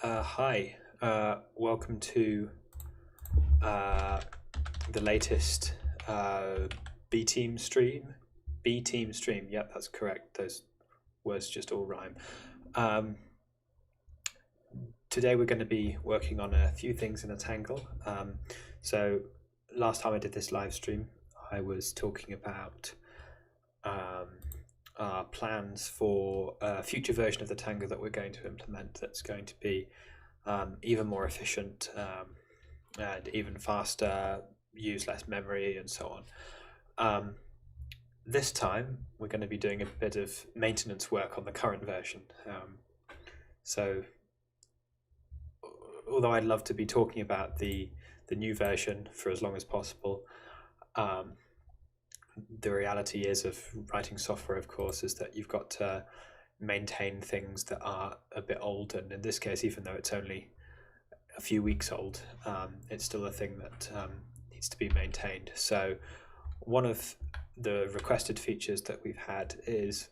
Hi, welcome to uh, the latest B Team stream. B Team stream, yep, that's correct. Those words just all rhyme. Um, Today we're going to be working on a few things in a tangle. So last time I did this live stream, I was talking about um, our plans for a future version of the tangle that we're going to implement that's going to be even more efficient and even faster, use less memory, and so on. This time, we're going to be doing a bit of maintenance work on the current version. So, although I'd love to be talking about the new version for as long as possible, um, the reality is of writing software, of course, is that you've got to maintain things that are a bit old, and in this case, even though it's only a few weeks old, it's still a thing that needs to be maintained. So one of the requested features that we've had is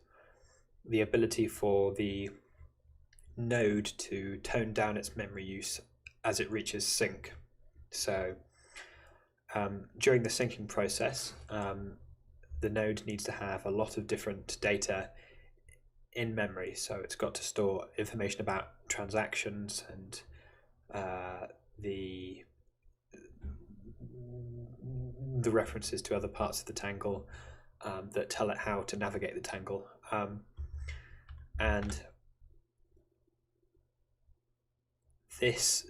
the ability for the node to tone down its memory use as it reaches sync. So during the syncing process, the node needs to have a lot of different data in memory. So it's got to store information about transactions and the references to other parts of the tangle that tell it how to navigate the tangle. And this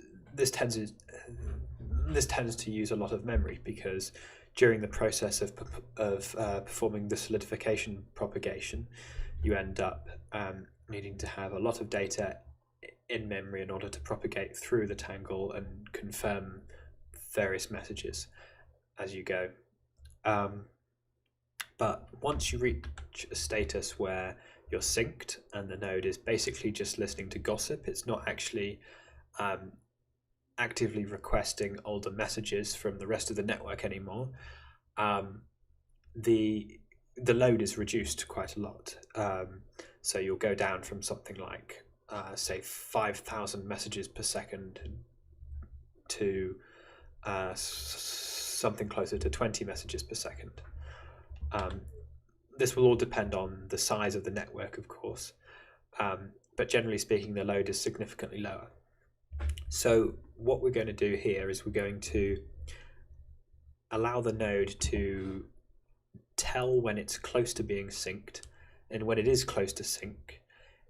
tends to use a lot of memory, because during the process of performing the solidification propagation, you end up needing to have a lot of data in memory in order to propagate through the tangle and confirm various messages as you go. But once you reach a status where you're synced and the node is basically just listening to gossip, it's not actually actively requesting older messages from the rest of the network anymore, the load is reduced quite a lot. So you'll go down from something like say 5,000 messages per second to something closer to 20 messages per second. This will all depend on the size of the network, of course, but generally speaking, the load is significantly lower. So what we're going to do here is we're going to allow the node to tell when it's close to being synced, and when it is close to sync,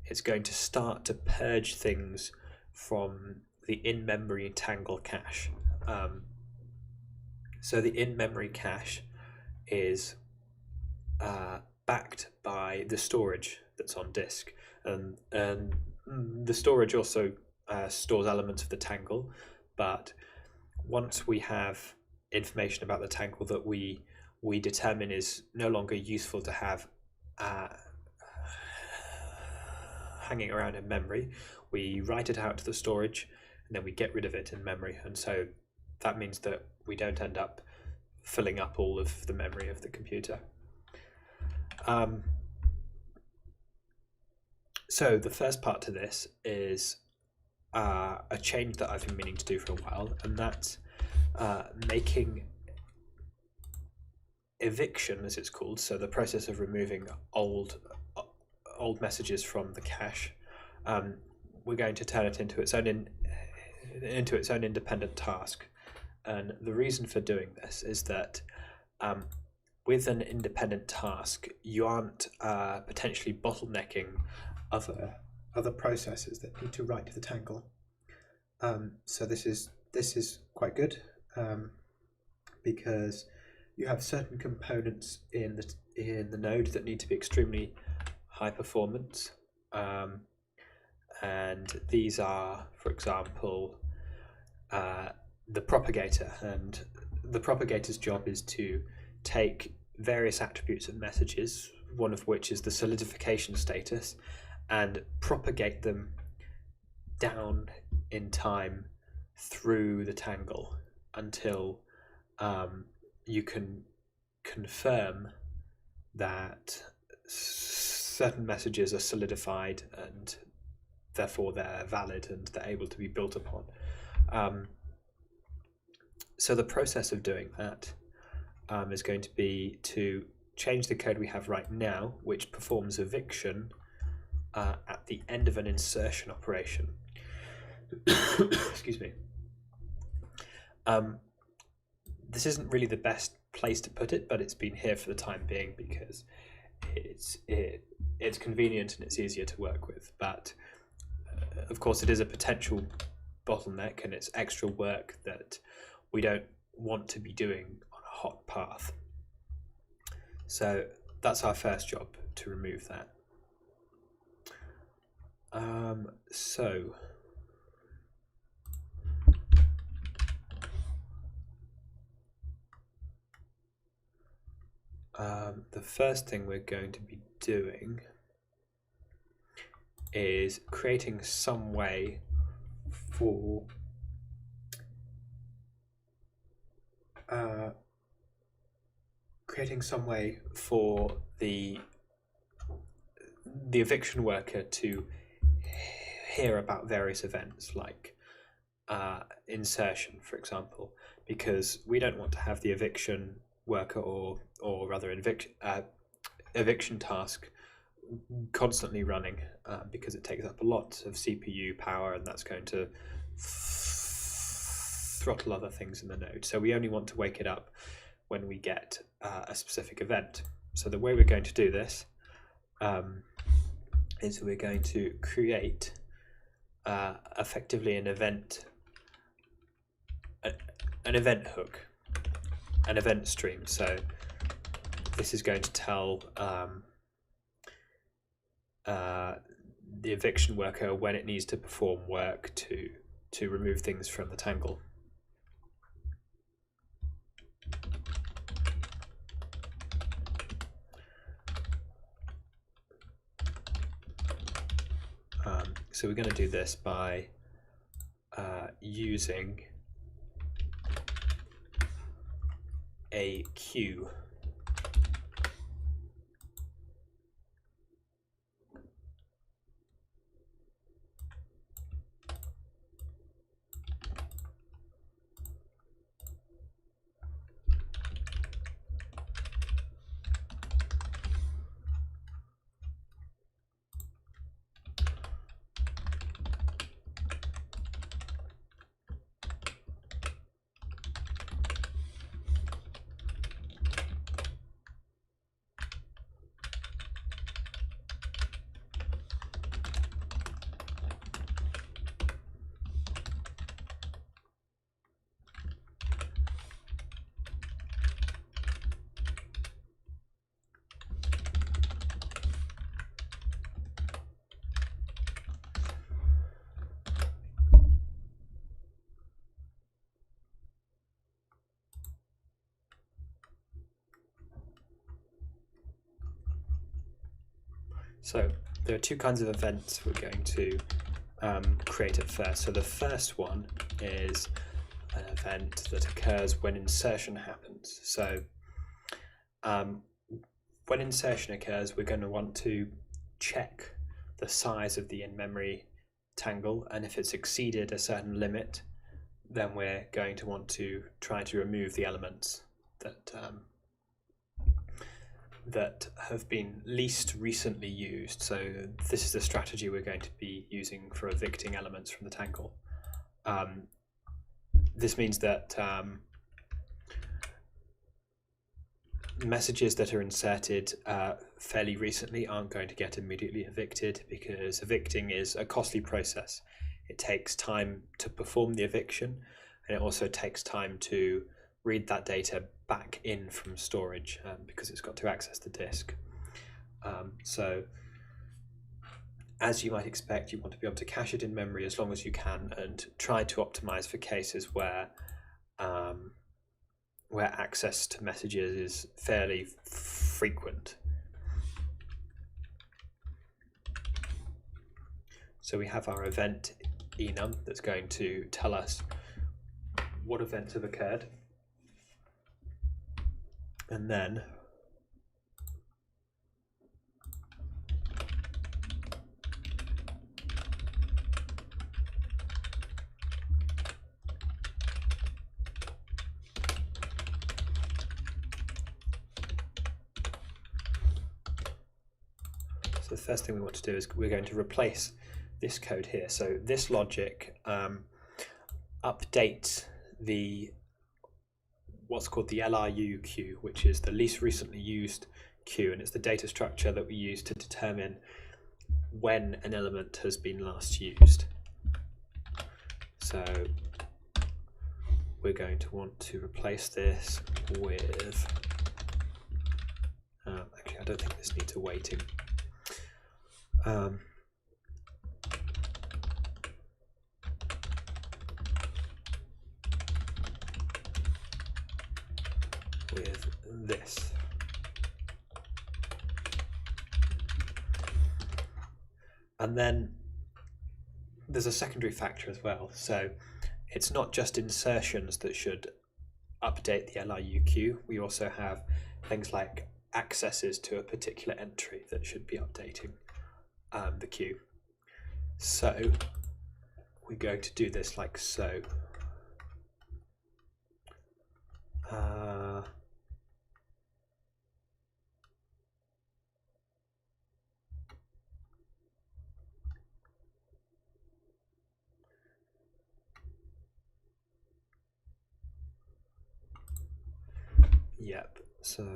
it's going to start to purge things from the in-memory tangle cache. So the in-memory cache is backed by the storage that's on disk, and the storage also stores elements of the tangle. But once we have information about the tangle that we determine is no longer useful to have hanging around in memory, we write it out to the storage and then we get rid of it in memory. And so that means that we don't end up filling up all of the memory of the computer. So the first part to this is a change that I've been meaning to do for a while, and that's making eviction, as it's called, so the process of removing old messages from the cache. We're going to turn it into its own independent task, and the reason for doing this is that with an independent task, you aren't potentially bottlenecking other processes that need to write to the tangle. So this is quite good, because you have certain components in the node that need to be extremely high performance, and these are, for example, the propagator. And the propagator's job is to take various attributes of messages, one of which is the solidification status, and propagate them down in time through the tangle until you can confirm that certain messages are solidified and therefore they're valid and they're able to be built upon. So the process of doing that is going to be to change the code we have right now, which performs eviction at the end of an insertion operation. Excuse me. This isn't really the best place to put it, but it's been here for the time being because it's convenient and it's easier to work with. But of course, it is a potential bottleneck, and it's extra work that we don't want to be doing on a hot path. So that's our first job, to remove that. The first thing we're going to be doing is creating some way for the eviction worker to hear about various events, like insertion, for example, because we don't want to have the eviction worker or rather eviction task constantly running because it takes up a lot of CPU power, and that's going to throttle other things in the node. So we only want to wake it up when we get a specific event. So the way we're going to do this is we're going to create effectively an event hook, an event stream. So this is going to tell the eviction worker when it needs to perform work to remove things from the tangle. So we're going to do this by using a queue. So there are two kinds of events we're going to create at first. So the first one is an event that occurs when insertion happens. So when insertion occurs, we're going to want to check the size of the in-memory tangle, and if it's exceeded a certain limit, then we're going to want to try to remove the elements that have been least recently used. So this is the strategy we're going to be using for evicting elements from the tangle. This means that messages that are inserted fairly recently aren't going to get immediately evicted, because evicting is a costly process. It takes time to perform the eviction, and it also takes time to read that data back in from storage because it's got to access the disk. So as you might expect, you want to be able to cache it in memory as long as you can, and try to optimize for cases where access to messages is fairly frequent. So we have our event enum that's going to tell us what events have occurred, and then So the first thing we want to do is we're going to replace this code here. So this logic updates the what's called the LRU queue, which is the least recently used queue, and it's the data structure that we use to determine when an element has been last used. So we're going to want to replace this with actually I don't think this needs a waiting. With this. And then there's a secondary factor as well. So it's not just insertions that should update the LRU queue. We also have things like accesses to a particular entry that should be updating the queue. So we're going to do this like so. Yep, so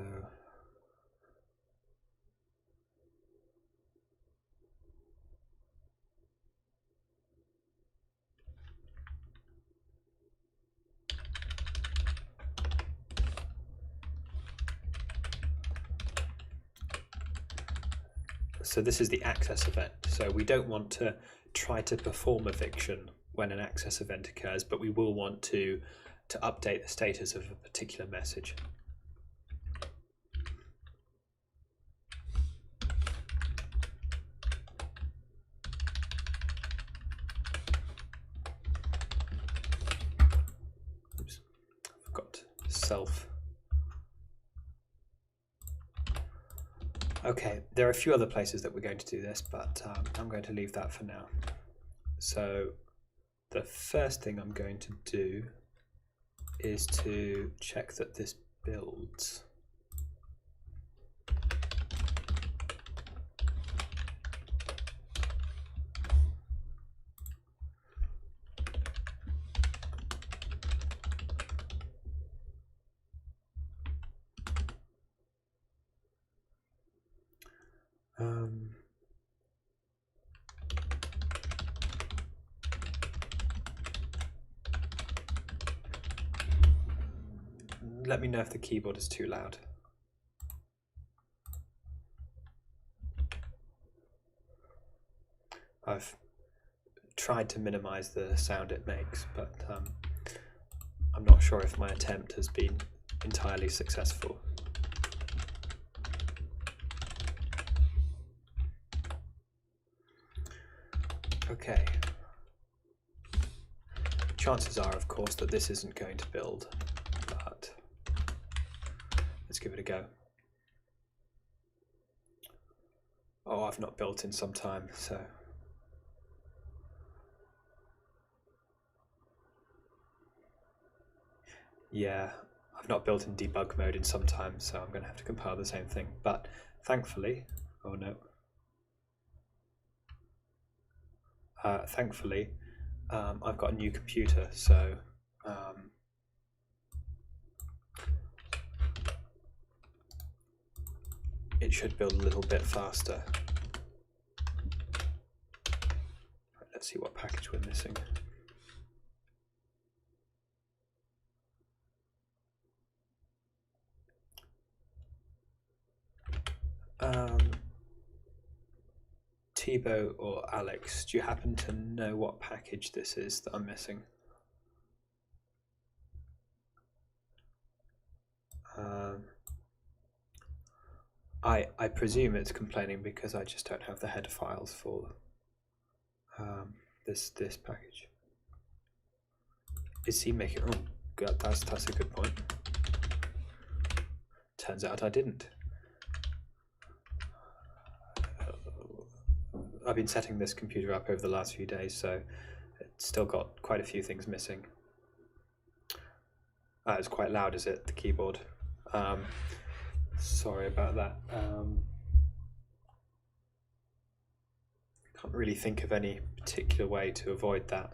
this is the access event. So we don't want to try to perform eviction when an access event occurs, but we will want to update the status of a particular message. Oops, I forgot self. Okay, there are a few other places that we're going to do this, but I'm going to leave that for now. So the first thing I'm going to do is to check that this builds. Let me know if the keyboard is too loud. I've tried to minimize the sound it makes, but I'm not sure if my attempt has been entirely successful. Okay. Chances are, of course, that this isn't going to build, but let's give it a go. Oh, I've not built in some time, so. Yeah, I've not built in debug mode in some time, so I'm going to have to compile the same thing. But thankfully, oh no. Thankfully, I've got a new computer, so it should build a little bit faster. Right, let's see what package we're missing. Thibaut or Alex, do you happen to know what package this is that I'm missing? I presume it's complaining because I just don't have the header files for this package. Is he making? Oh, God, that's a good point. Turns out I didn't. I've been setting this computer up over the last few days, so it's still got quite a few things missing. It's quite loud, is it, the keyboard? Sorry about that. Can't really think of any particular way to avoid that.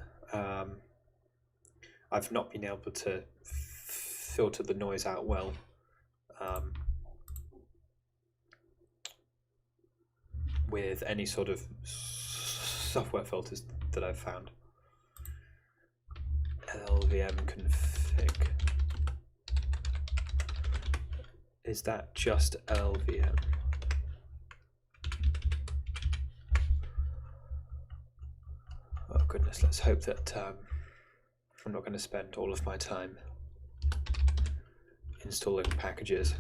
I've not been able to filter the noise out well. With any sort of software filters that I've found. LVM config. Is that just LVM? Oh goodness, let's hope that I'm not going to spend all of my time installing packages.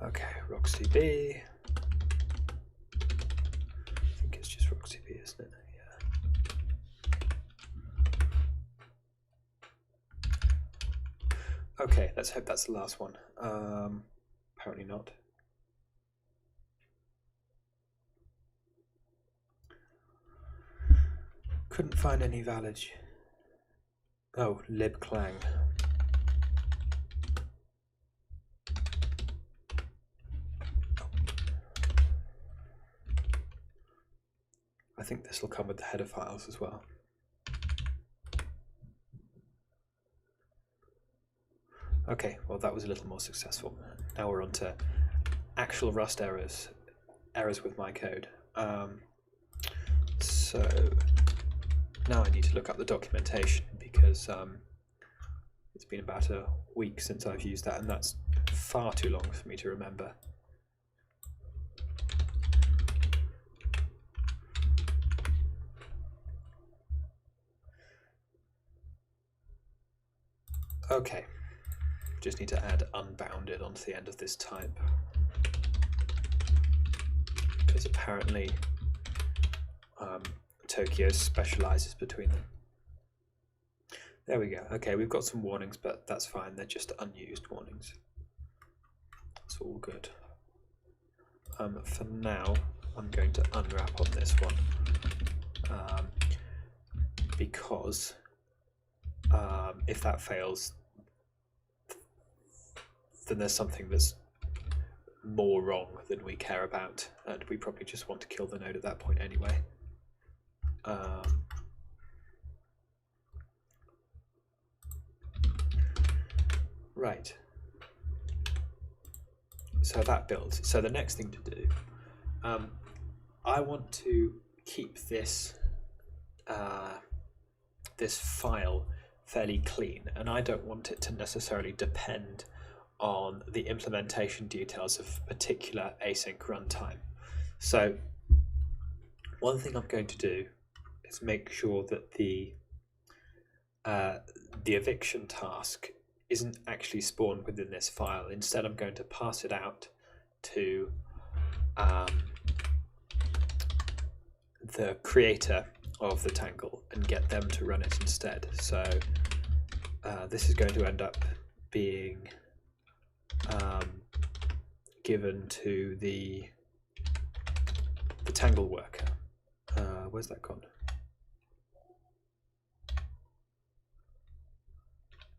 Okay, roxdb. I think it's just roxdb, isn't it? Yeah. Okay, let's hope that's the last one. Apparently not. Couldn't find any valid. Oh, libclang. I think this will come with the header files as well. Okay, well that was a little more successful. Now we're on to actual Rust errors with my code. So now I need to look up the documentation because it's been about a week since I've used that, and that's far too long for me to remember. Okay, just need to add unbounded onto the end of this type, because apparently Tokyo specializes between them. There we go. Okay, we've got some warnings, but that's fine. They're just unused warnings. It's all good. For now, I'm going to unwrap on this one because if that fails, then there's something that's more wrong than we care about, and we probably just want to kill the node at that point anyway. Right. So that builds. So the next thing to do, I want to keep this this file fairly clean, and I don't want it to necessarily depend on the implementation details of a particular async runtime. So one thing I'm going to do is make sure that the eviction task isn't actually spawned within this file. Instead, I'm going to pass it out to the creator of the tangle and get them to run it instead. So this is going to end up being given to the tangle worker. Where's that gone?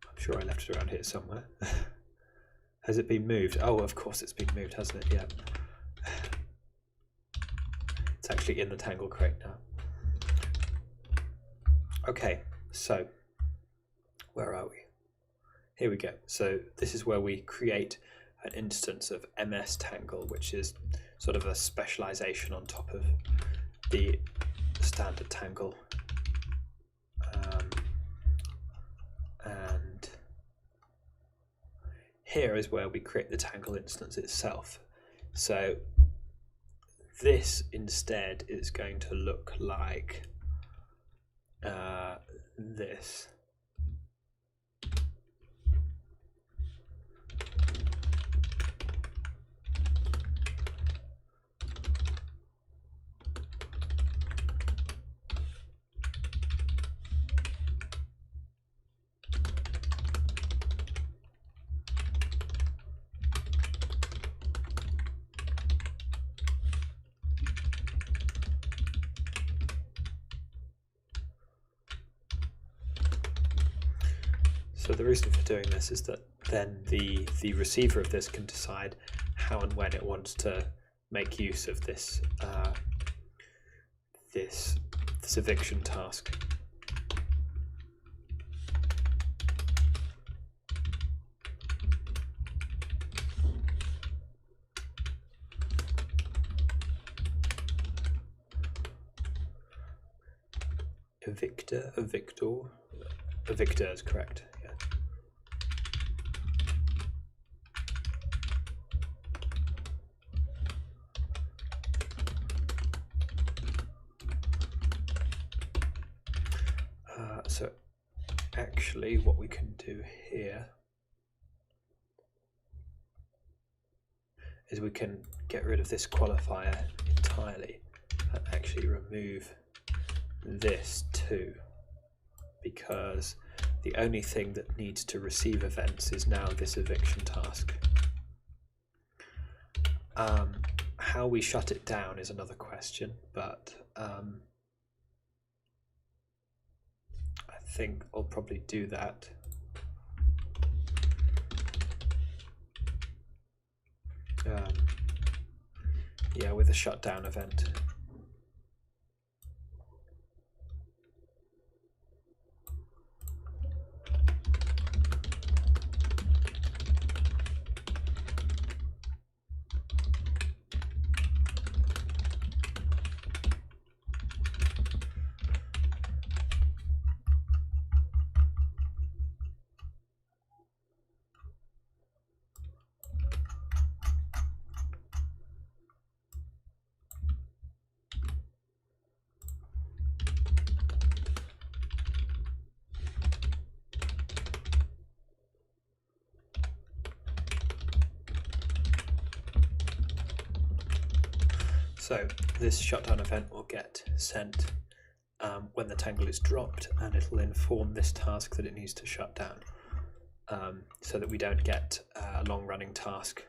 I'm sure I left it around here somewhere. Has it been moved? Oh, of course it's been moved, hasn't it? Yeah. It's actually in the tangle crate now. Okay, so where are we? Here we go. So this is where we create an instance of MS Tangle, which is sort of a specialization on top of the standard Tangle. And here is where we create the Tangle instance itself. So this instead is going to look like this. So the reason for doing this is that then the receiver of this can decide how and when it wants to make use of this this eviction task. Evictor is correct. Yeah. So actually what we can do here is we can get rid of this qualifier entirely and actually remove this too, because the only thing that needs to receive events is now this eviction task. How we shut it down is another question, but I think I'll probably do that. Yeah, with a shutdown event. So this shutdown event will get sent when the tangle is dropped, and it'll inform this task that it needs to shut down, so that we don't get a long-running task.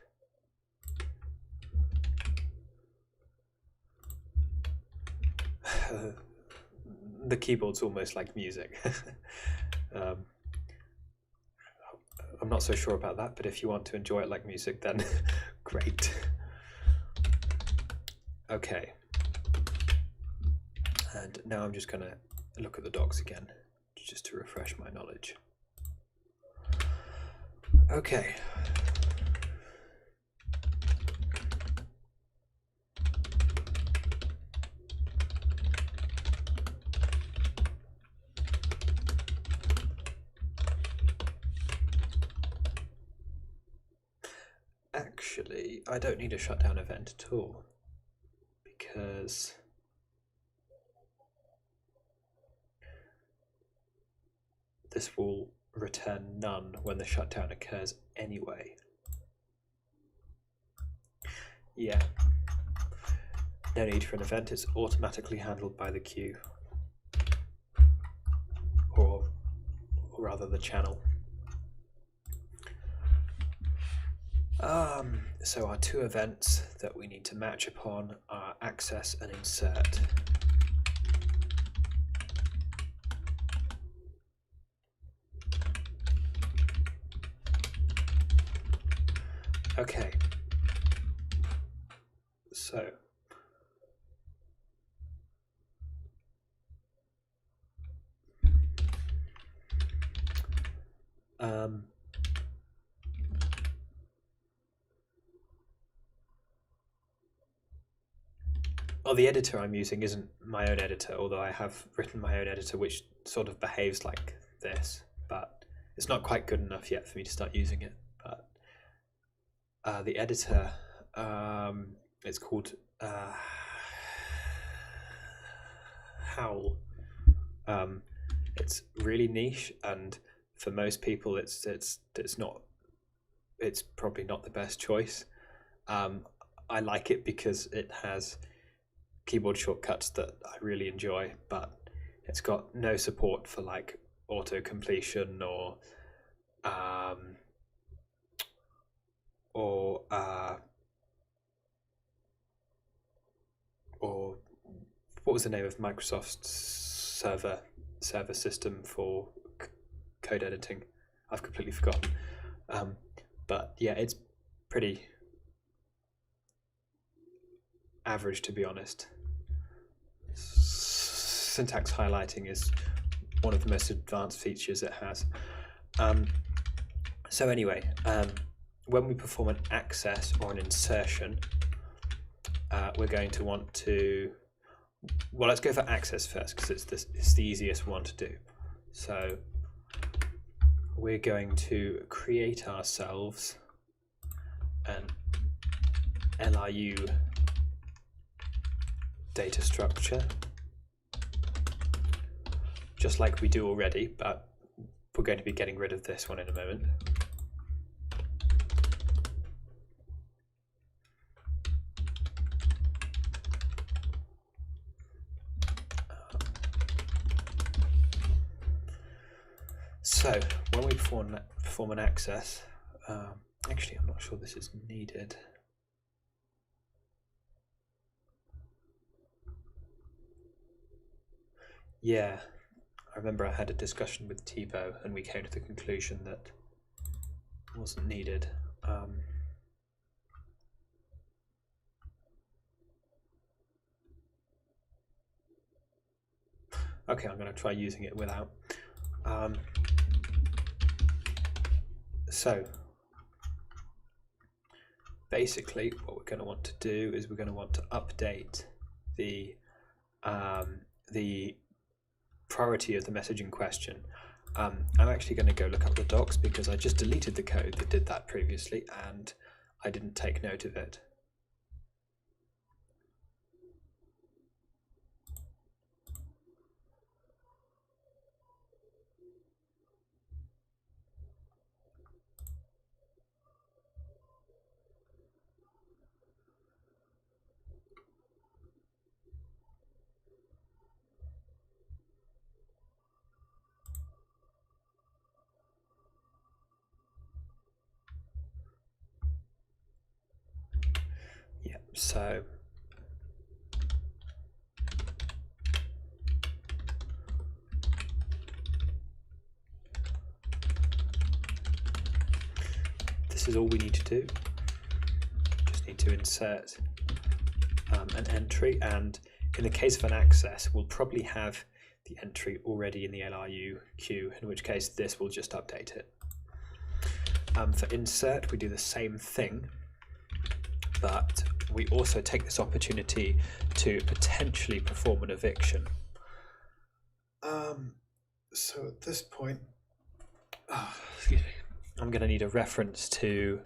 The keyboard's almost like music. I'm not so sure about that, but if you want to enjoy it like music, then great. Okay, and now I'm just going to look at the docs again, just to refresh my knowledge. Okay. Actually, I don't need a shutdown event at all, because this will return none when the shutdown occurs anyway. Yeah, no need for an event, it's automatically handled by the queue, or rather the channel. So our two events that we need to match upon are access and insert. Okay, so well, the editor I'm using isn't my own editor, although I have written my own editor which sort of behaves like this, but it's not quite good enough yet for me to start using it. But the editor, it's called Howl. It's really niche, and for most people it's probably not the best choice. I like it because it has keyboard shortcuts that I really enjoy, but it's got no support for like auto completion or what was the name of Microsoft's server system for code editing? I've completely forgotten. But yeah, it's pretty average, to be honest. Syntax highlighting is one of the most advanced features it has. So anyway, when we perform an access or an insertion, we're going to want to, well, let's go for access first because it's the easiest one to do. So we're going to create ourselves an LRU data structure, just like we do already, but we're going to be getting rid of this one in a moment. So when we perform an access, actually I'm not sure this is needed. Yeah, I remember I had a discussion with Thibaut and we came to the conclusion that it wasn't needed. Okay, I'm going to try using it without. So basically what we're going to want to do is we're going to want to update the priority of the message in question. I'm actually going to go look up the docs because I just deleted the code that did that previously and I didn't take note of it. So this is all we need to do. Just need to insert an entry, and in the case of an access, we'll probably have the entry already in the LRU queue, in which case this will just update it. For insert, we do the same thing, but we also take this opportunity to potentially perform an eviction. So at this point, excuse me, I'm going to need a reference to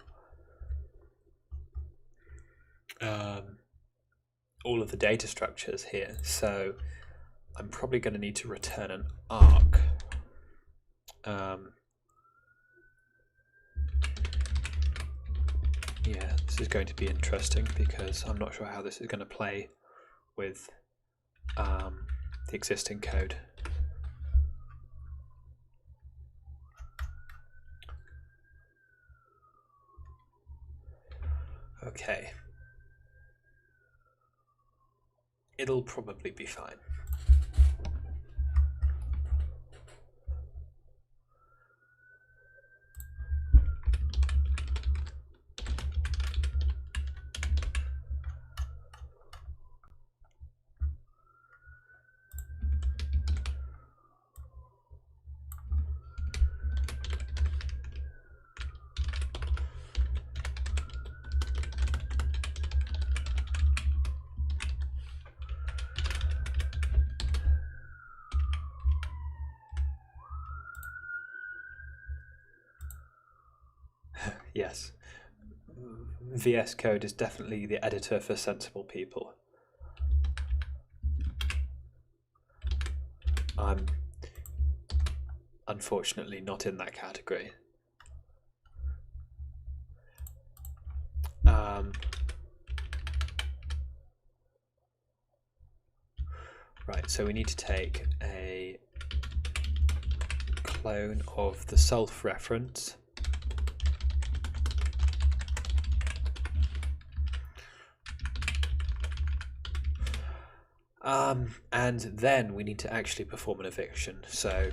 all of the data structures here. So I'm probably going to need to return an arc. Yeah, this is going to be interesting because I'm not sure how this is going to play with the existing code. Okay. It'll probably be fine. Yes, VS Code is definitely the editor for sensible people. I'm unfortunately not in that category. Right, so we need to take a clone of the self reference. And then we need to actually perform an eviction. So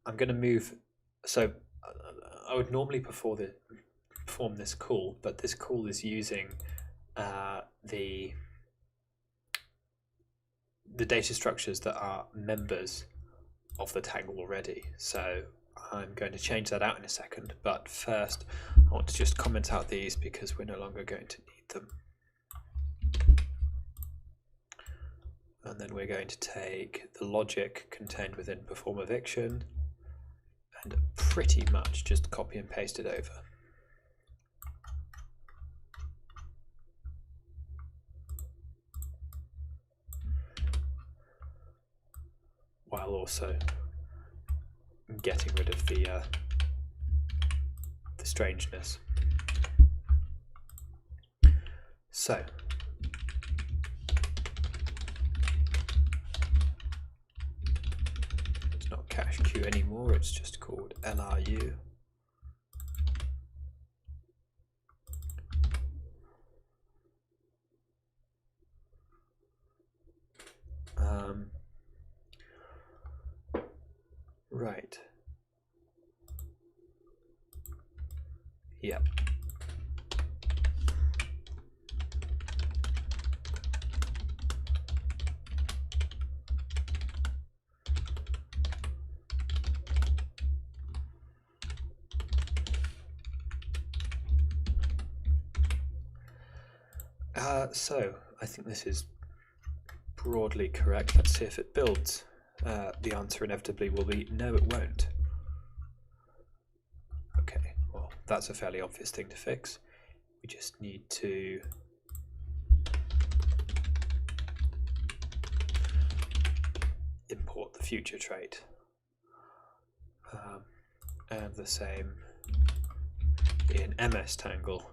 I'm going to move. So I would normally perform this call, but this call is using the data structures that are members of the tangle already. So I'm going to change that out in a second, but first I want to just comment out these because we're no longer going to need them. And then we're going to take the logic contained within perform eviction and pretty much just copy and paste it over. While also getting rid of the strangeness. So it's not cache queue anymore, it's just called LRU. Right. Yep. So I think this is broadly correct. Let's see if it builds. The answer inevitably will be no, it won't. Okay, well, that's a fairly obvious thing to fix. We just need to import the future trait. And the same in MS tangle.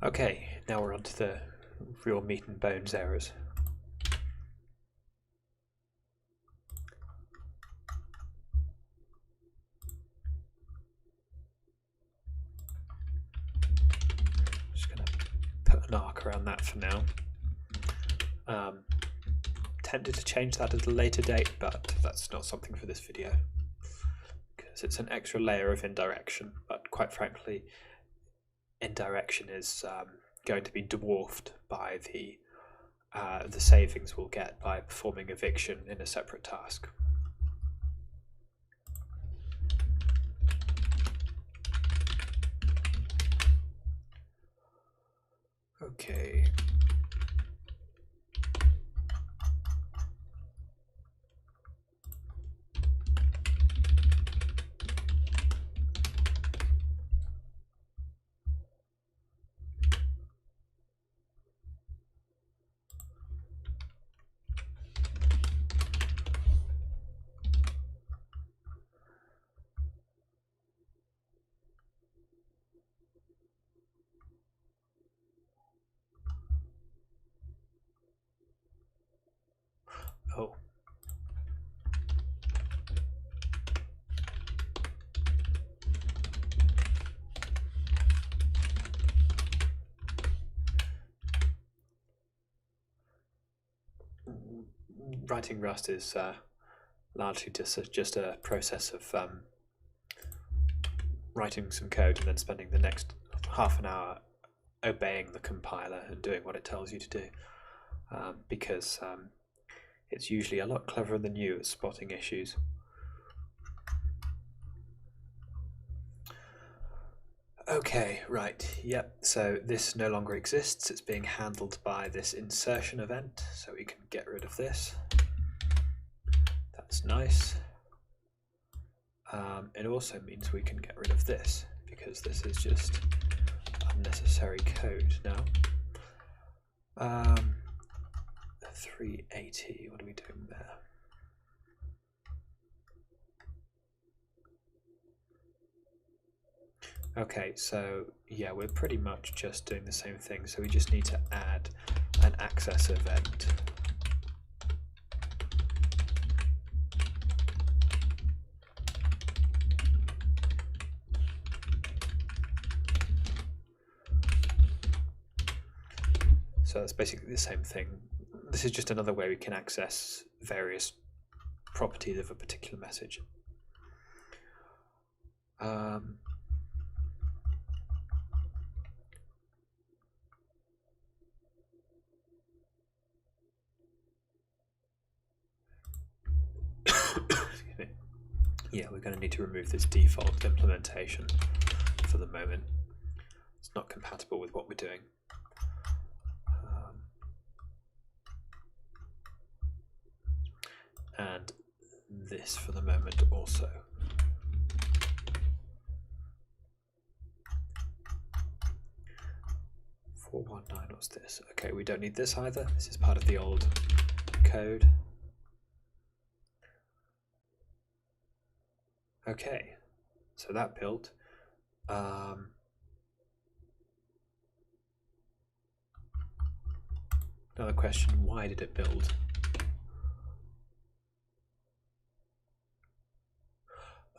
Okay, now we're on to the real meat and bones errors. Just going to put an arc around that for now. Tempted to change that at a later date, but that's not something for this video because it's an extra layer of indirection, but quite frankly indirection is going to be dwarfed by the savings we'll get by performing eviction in a separate task. Okay. Oh. Writing Rust is largely just a process of writing some code and then spending the next half an hour obeying the compiler and doing what it tells you to do, because it's usually a lot cleverer than you at spotting issues. Okay, right, yep, so this no longer exists. It's being handled by this insertion event, so we can get rid of this. That's nice. It also means we can get rid of this, because this is just unnecessary code now. 380, what are we doing there? Okay, so yeah, we're pretty much just doing the same thing, so we just need to add an access event. So that's basically the same thing. This is just another way we can access various properties of a particular message. Excuse me. Yeah, we're going to need to remove this default implementation for the moment. It's not compatible with what we're doing. And this for the moment also. What's this? Okay, we don't need this either. This is part of the old code. Okay, so that built. Another question, why did it build?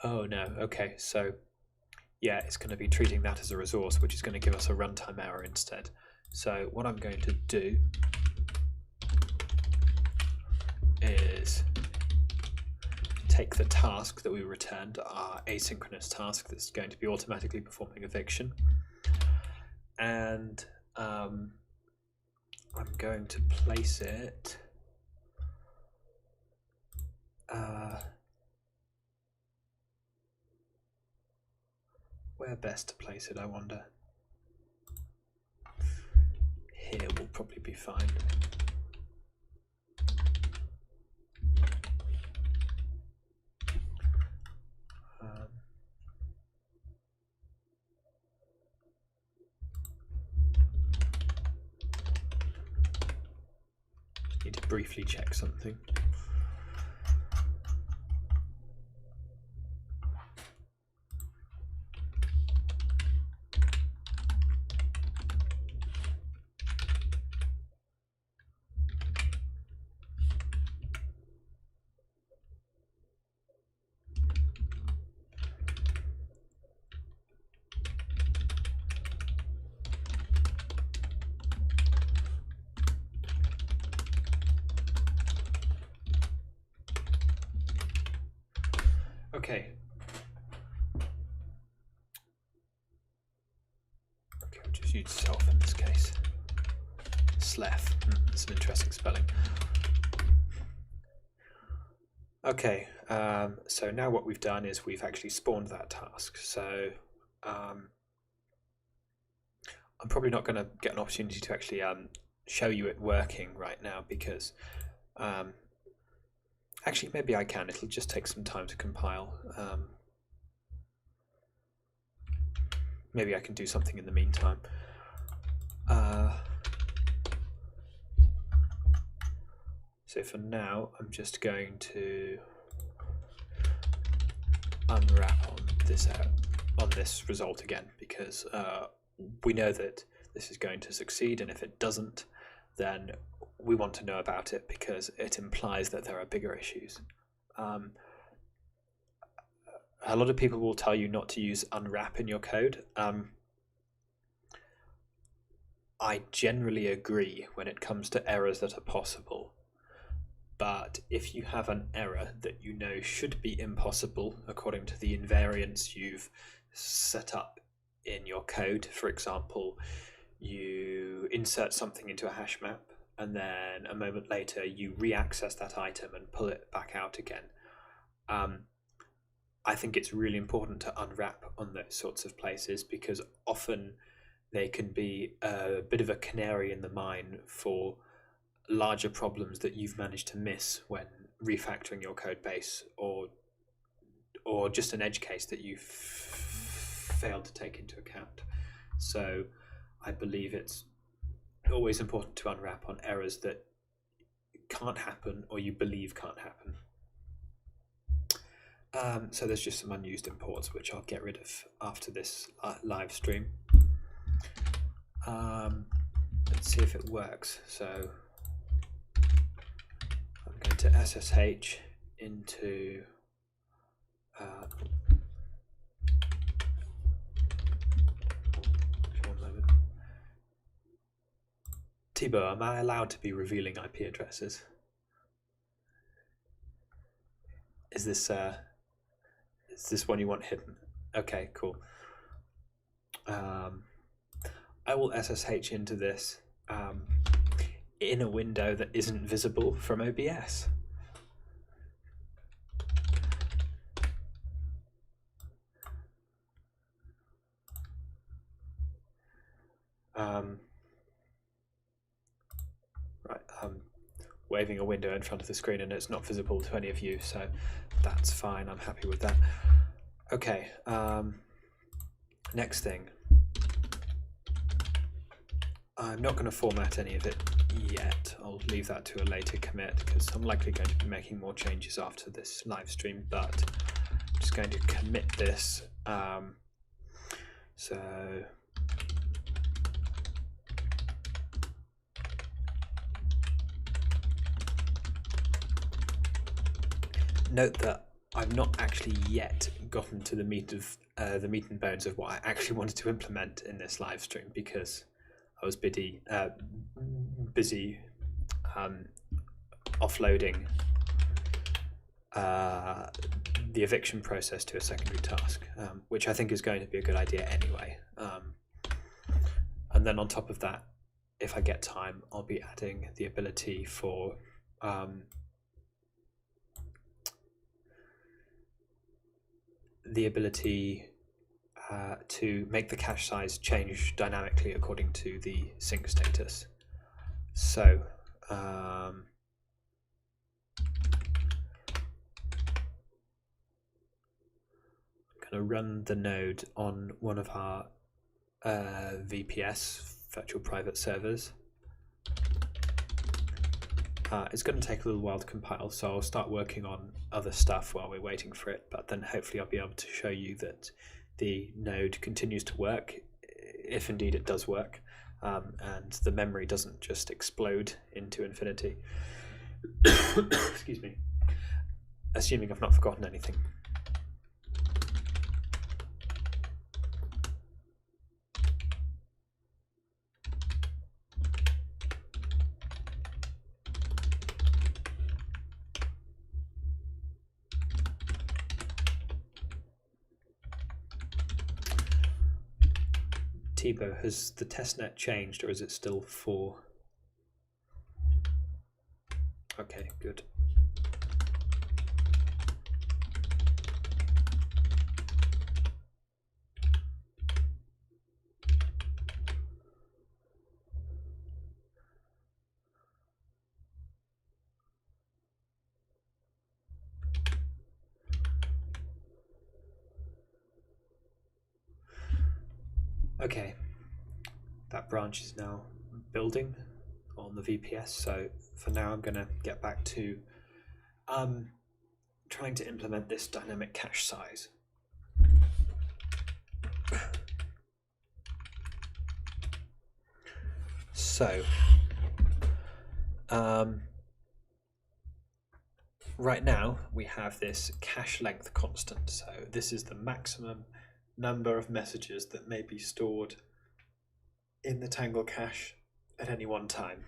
Oh no, okay, so yeah, it's going to be treating that as a resource, which is going to give us a runtime error instead. So what I'm going to do is take the task that we returned, our asynchronous task that's going to be automatically performing eviction, and I'm going to place it where best to place it, I wonder. Here will probably be fine. Need to briefly check something. Okay. Okay, I'll just use self in this case. Slef. That's an interesting spelling. Okay, so now what we've done is we've actually spawned that task. So I'm probably not going to get an opportunity to actually show you it working right now because actually maybe I can. It'll just take some time to compile. Maybe I can do something in the meantime. So for now, I'm just going to unwrap on this result again, because we know that this is going to succeed, and if it doesn't, then we want to know about it because it implies that there are bigger issues. A lot of people will tell you not to use unwrap in your code. I generally agree when it comes to errors that are possible. But if you have an error that you know should be impossible according to the invariants you've set up in your code, for example, you insert something into a hash map and then a moment later you re-access that item and pull it back out again. I think it's really important to unwrap on those sorts of places because often they can be a bit of a canary in the mine for larger problems that you've managed to miss when refactoring your code base, or just an edge case that you've failed to take into account. So I believe it's always important to unwrap on errors that can't happen or you believe can't happen. So there's just some unused imports which I'll get rid of after this live stream. Let's see if it works. So I'm going to SSH into Thibaut, am I allowed to be revealing IP addresses? Is this one you want hidden? Okay, cool. I will SSH into this in a window that isn't visible from OBS. Right, I'm waving a window in front of the screen and it's not visible to any of you, so that's fine. I'm happy with that. Okay, next thing. I'm not going to format any of it yet. I'll leave that to a later commit because I'm likely going to be making more changes after this live stream, but I'm just going to commit this. So note that I've not actually yet gotten to the meat and bones of what I actually wanted to implement in this live stream because I was busy offloading the eviction process to a secondary task, which I think is going to be a good idea anyway. And then on top of that, if I get time, I'll be adding the ability for to make the cache size change dynamically according to the sync status. So I'm going to run the node on one of our VPS, virtual private servers. It's going to take a little while to compile, so I'll start working on other stuff while we're waiting for it, but then hopefully I'll be able to show you that the node continues to work, if indeed it does work, and the memory doesn't just explode into infinity. Excuse me. Assuming I've not forgotten anything. Thibaut, has the testnet changed or is it still 4? Okay, good. Okay, that branch is now building on the VPS, so for now I'm going to get back to trying to implement this dynamic cache size. So right now we have this cache length constant, so this is the maximum number of messages that may be stored in the Tangle cache at any one time.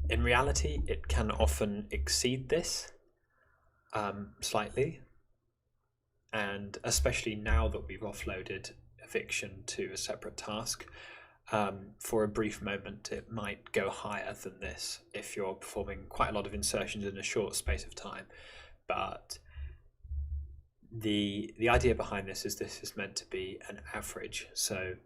In reality, it can often exceed this slightly, and especially now that we've offloaded Eviction to a separate task, for a brief moment it might go higher than this if you're performing quite a lot of insertions in a short space of time. But the idea behind this is meant to be an average, so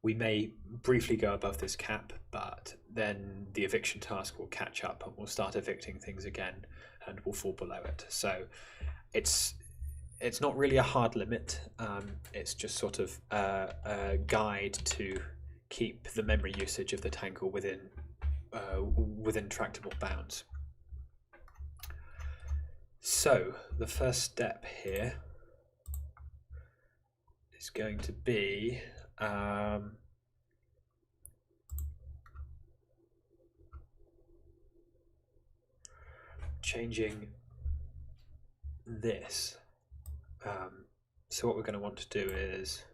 we may briefly go above this cap, but then the eviction task will catch up and we'll start evicting things again and we'll fall below it. So it's not really a hard limit, it's just sort of a guide to keep the memory usage of the Tangle within tractable bounds. So the first step here is going to be changing this. So what we're going to want to do is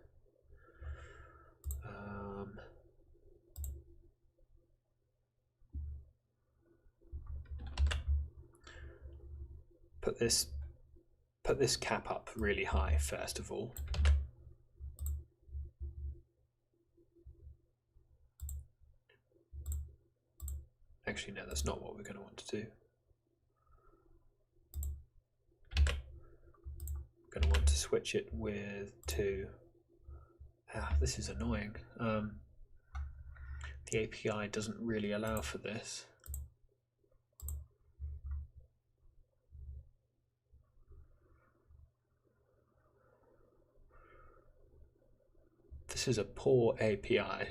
put this cap up really high first of all. Actually, no, that's not what we're going to want to do. We're going to want to switch it to. This is annoying. The API doesn't really allow for this. This is a poor API.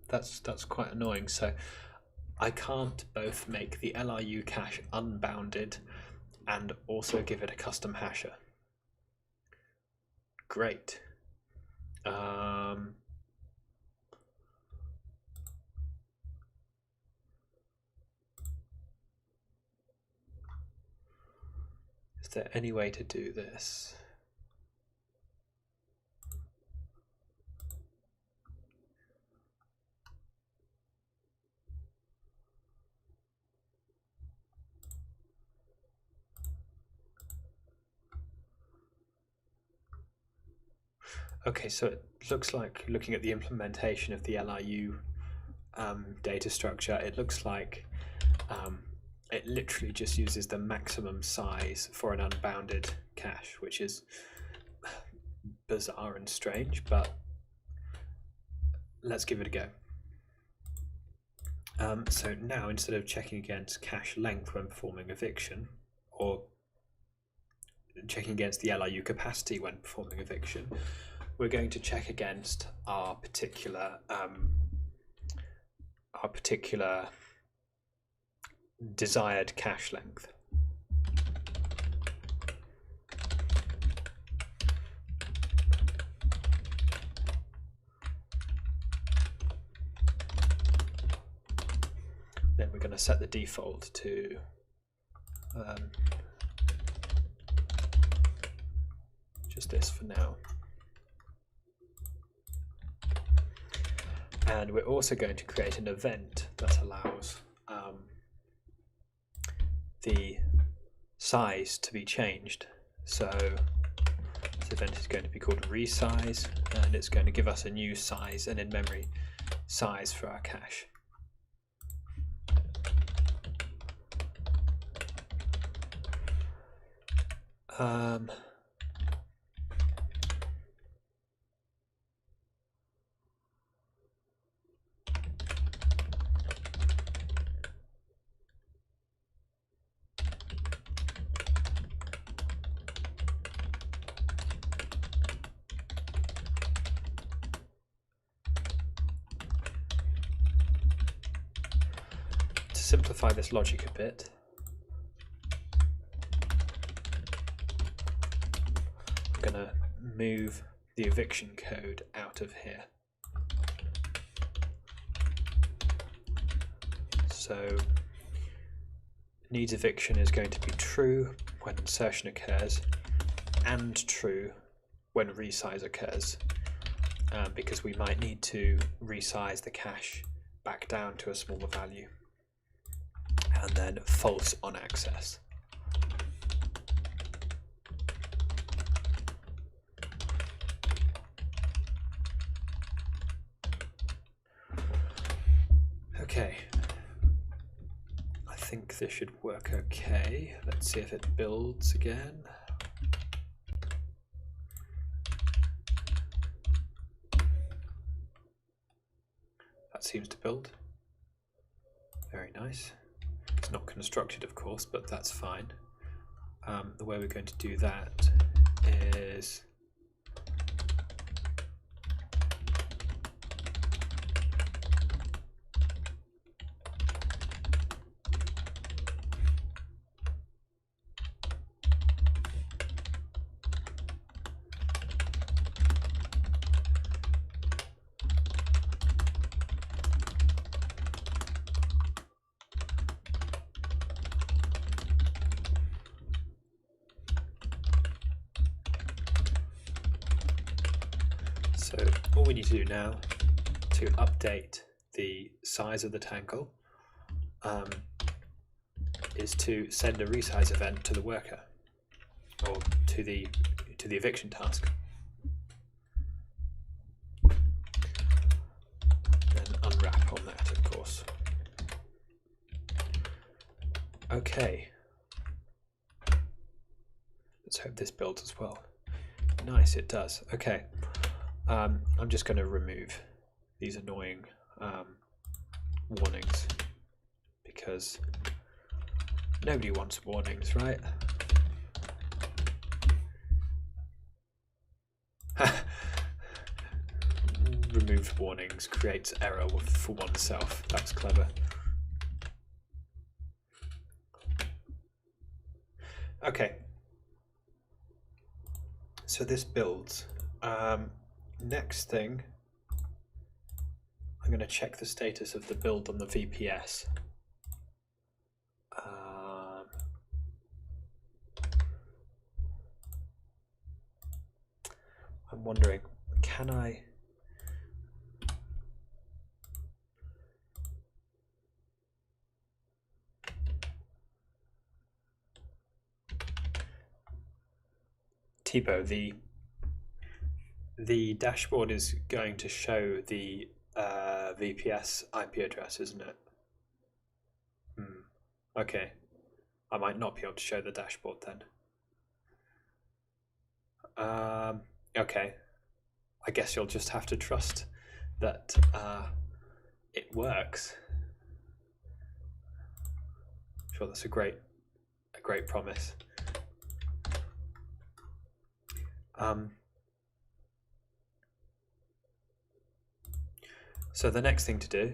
That's quite annoying. So I can't both make the LRU cache unbounded and also give it a custom hasher. Great. Is there any way to do this? Okay, so it looks like, looking at the implementation of the LRU data structure, it looks like it literally just uses the maximum size for an unbounded cache, which is bizarre and strange, but let's give it a go. So now, instead of checking against cache length when performing eviction, or checking against the LRU capacity when performing eviction, we're going to check against our particular desired cache length. Then we're going to set the default to just this for now. And we're also going to create an event that allows the size to be changed. So this event is going to be called Resize, and it's going to give us a new size, an in-memory size for our cache. To simplify this logic a bit, I'm going to move the eviction code out of here. So needs eviction is going to be true when insertion occurs and true when resize occurs, because we might need to resize the cache back down to a smaller value. And then false on access. Okay, I think this should work okay. Let's see if it builds again. That seems to build. Very nice. It's not constructed, of course, but that's fine. The way we're going to do that is so all we need to do now to update the size of the tangle is to send a resize event to the worker, or to the eviction task. Then unwrap on that, of course. Okay. Let's hope this builds as well. Nice, it does. Okay. I'm just going to remove these annoying warnings, because nobody wants warnings, right? Remove warnings creates error for oneself. That was clever. Okay. So this builds. Next thing, I'm going to check the status of the build on the VPS. I'm wondering, can I... Tipo, the dashboard is going to show the VPS IP address, isn't it? Okay, I might not be able to show the dashboard then. Okay, I guess you'll just have to trust that it works. I'm sure that's a great promise. So the next thing to do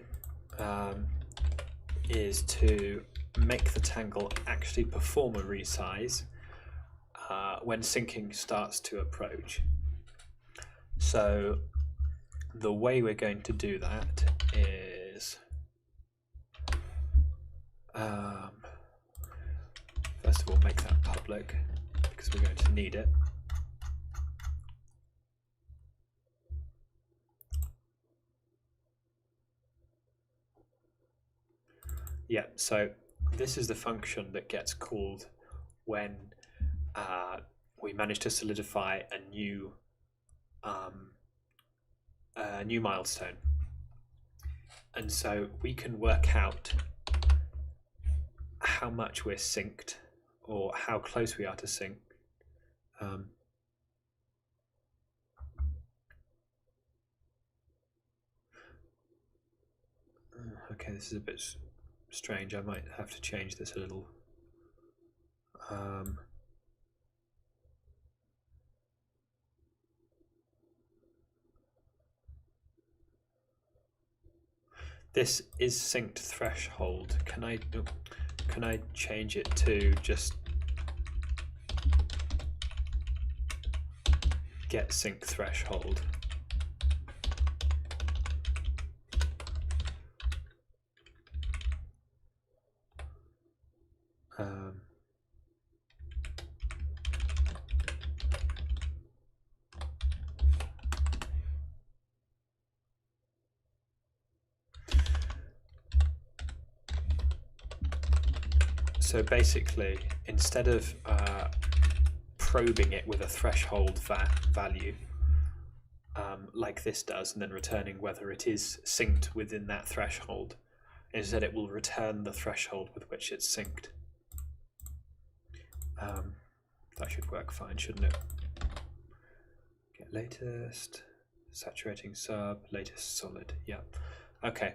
is to make the tangle actually perform a resize when syncing starts to approach. So the way we're going to do that is first of all make that public, because we're going to need it. Yeah, so this is the function that gets called when we manage to solidify a new milestone. And so we can work out how much we're synced, or how close we are to sync. Okay, this is a bit strange. I might have to change this a little. This is synced threshold. Can I change it to just get sync threshold? So basically, instead of probing it with a threshold value, like this does, and then returning whether it is synced within that threshold, instead it will return the threshold with which it's synced. That should work fine, shouldn't it? Get latest, saturating sub, latest solid. Yeah, okay.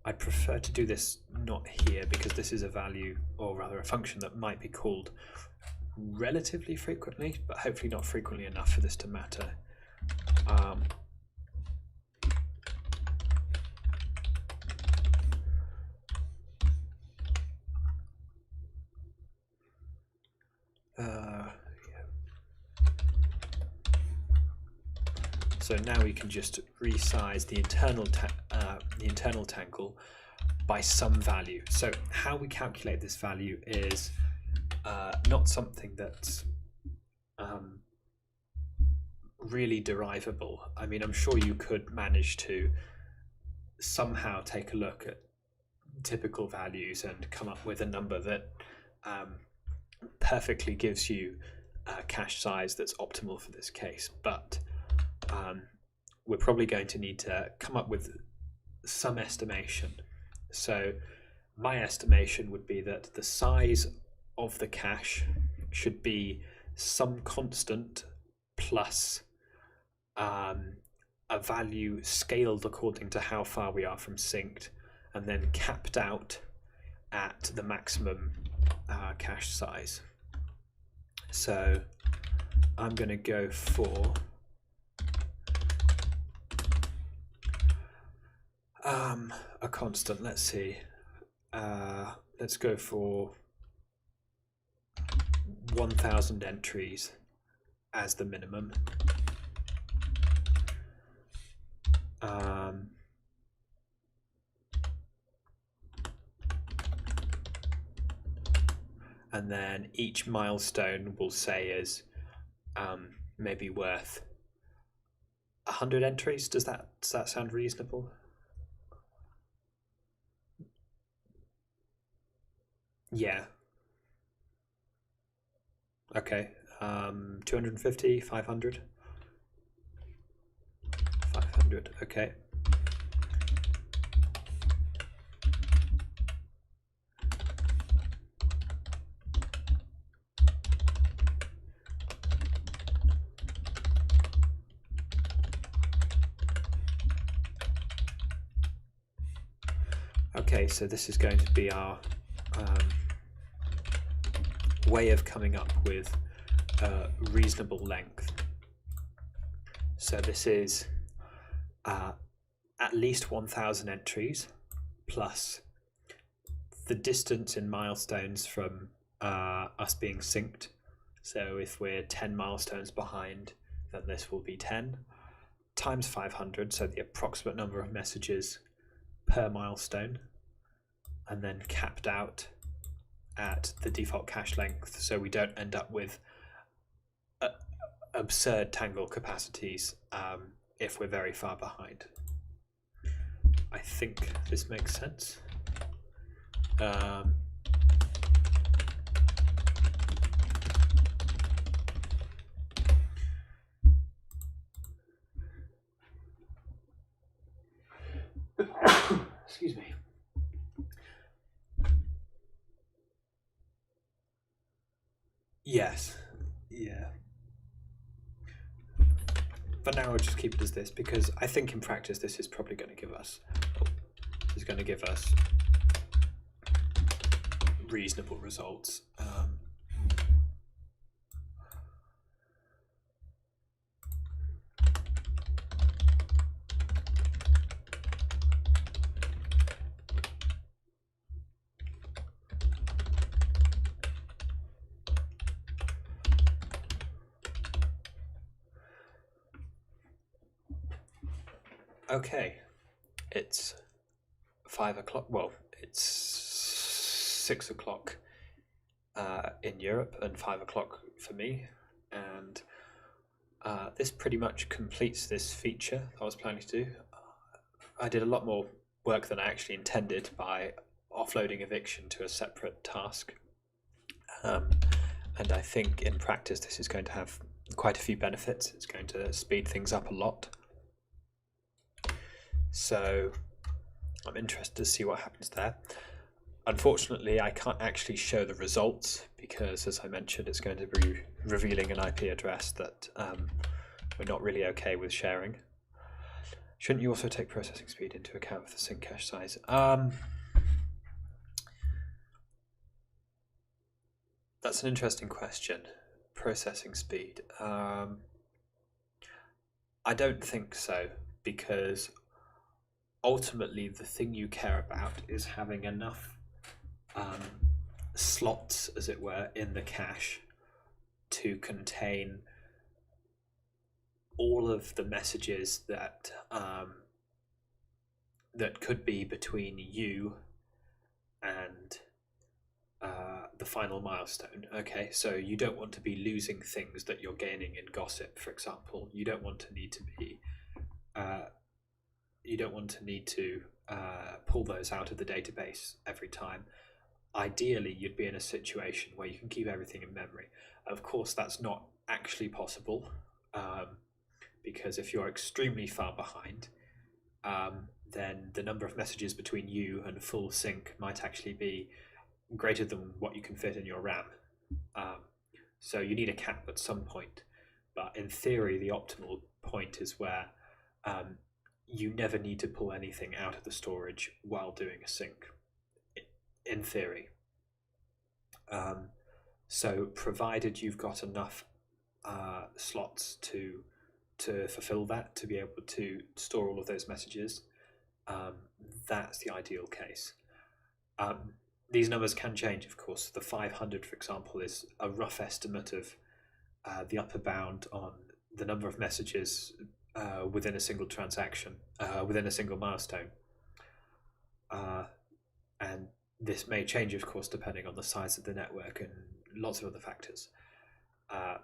I prefer to do this not here, because this is a value, or rather a function, that might be called relatively frequently, but hopefully not frequently enough for this to matter. So now we can just resize the internal tangle by some value. So how we calculate this value is not something that's really derivable. I mean, I'm sure you could manage to somehow take a look at typical values and come up with a number that perfectly gives you a cache size that's optimal for this case. But we're probably going to need to come up with some estimation. So my estimation would be that the size of the cache should be some constant plus a value scaled according to how far we are from synced, and then capped out at the maximum cache size. So I'm going to go for a constant. Let's see. Let's go for 1,000 entries as the minimum. And then each milestone we'll say is maybe worth 100 entries. Does that sound reasonable? Yeah. Okay. 250, 500. 500. Okay. Okay, so this is going to be our way of coming up with a reasonable length. So this is at least 1,000 entries plus the distance in milestones from us being synced. So if we're 10 milestones behind, then this will be 10 times 500, so the approximate number of messages per milestone, and then capped out at the default cache length, so we don't end up with absurd tangle capacities if we're very far behind. I think this makes sense. Excuse me. Yes. Yeah. For now, I'll just keep it as this, because I think in practice this is probably going to give us reasonable results. Okay, it's 5 o'clock. Well, it's 6 o'clock in Europe and 5 o'clock for me, and this pretty much completes this feature I was planning to do. I did a lot more work than I actually intended by offloading Eviction to a separate task, and I think in practice this is going to have quite a few benefits. It's going to speed things up a lot. So I'm interested to see what happens there. Unfortunately, I can't actually show the results because, as I mentioned, it's going to be revealing an IP address that we're not really okay with sharing. Shouldn't you also take processing speed into account for the sync cache size? That's an interesting question. Processing speed. I don't think so, because ultimately the thing you care about is having enough slots, as it were, in the cache to contain all of the messages that that could be between you and the final milestone. Okay, so you don't want to be losing things that you're gaining in gossip, for example. You don't want to need to be pull those out of the database every time. Ideally, you'd be in a situation where you can keep everything in memory. Of course, that's not actually possible, because if you're extremely far behind, then the number of messages between you and full sync might actually be greater than what you can fit in your RAM. So you need a cap at some point. But in theory, the optimal point is where you never need to pull anything out of the storage while doing a sync, in theory. So provided you've got enough slots to fulfill that, to be able to store all of those messages, that's the ideal case. These numbers can change, of course. The 500, for example, is a rough estimate of the upper bound on the number of messages within a single transaction, within a single milestone. And this may change, of course, depending on the size of the network and lots of other factors.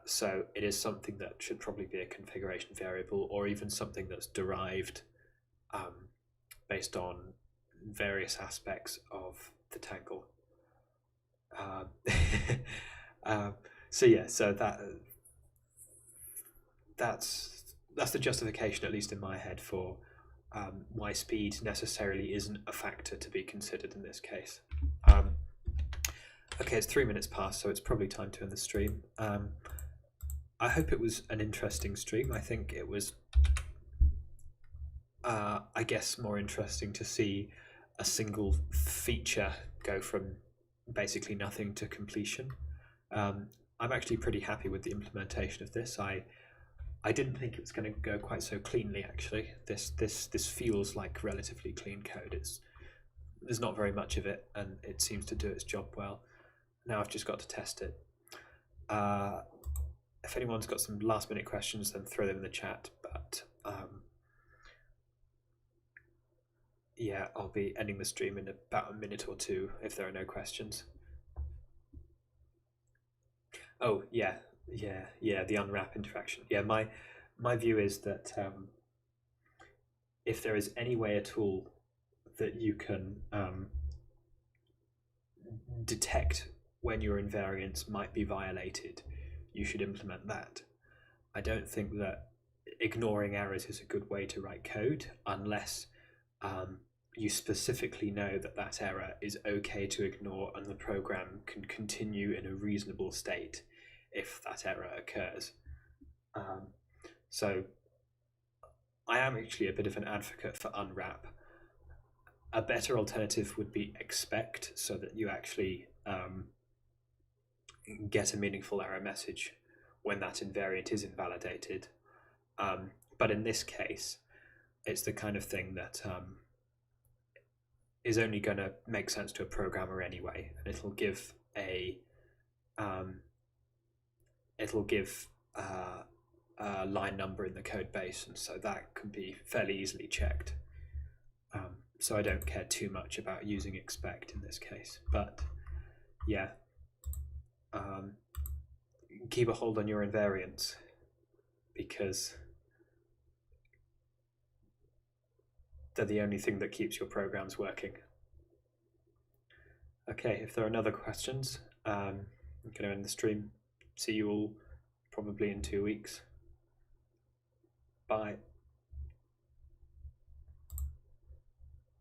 So it is something that should probably be a configuration variable, or even something that's derived based on various aspects of the tangle. So yeah, so that's the justification, at least in my head, for why speed necessarily isn't a factor to be considered in this case. Okay, it's 3 minutes past, so it's probably time to end the stream. I hope it was an interesting stream. I think it was, I guess, more interesting to see a single feature go from basically nothing to completion. I'm actually pretty happy with the implementation of this. I didn't think it was going to go quite so cleanly, actually. This feels like relatively clean code. There's not very much of it, and it seems to do its job well. Now I've just got to test it. If anyone's got some last minute questions, then throw them in the chat. But yeah, I'll be ending the stream in about a minute or two if there are no questions. Oh, yeah, the unwrap interaction. Yeah, my view is that if there is any way at all that you can detect when your invariants might be violated, you should implement that. I don't think that ignoring errors is a good way to write code unless you specifically know that that error is okay to ignore and the program can continue in a reasonable state if that error occurs. So I am actually a bit of an advocate for unwrap. A better alternative would be expect, so that you actually get a meaningful error message when that invariant is invalidated. But in this case, it's the kind of thing that is only going to make sense to a programmer anyway, and it'll give a line number in the code base, and so that can be fairly easily checked. So I don't care too much about using expect in this case, but yeah, keep a hold on your invariants, because they're the only thing that keeps your programs working. Okay, if there are no other questions, I'm going to end the stream. See you all probably in 2 weeks. Bye.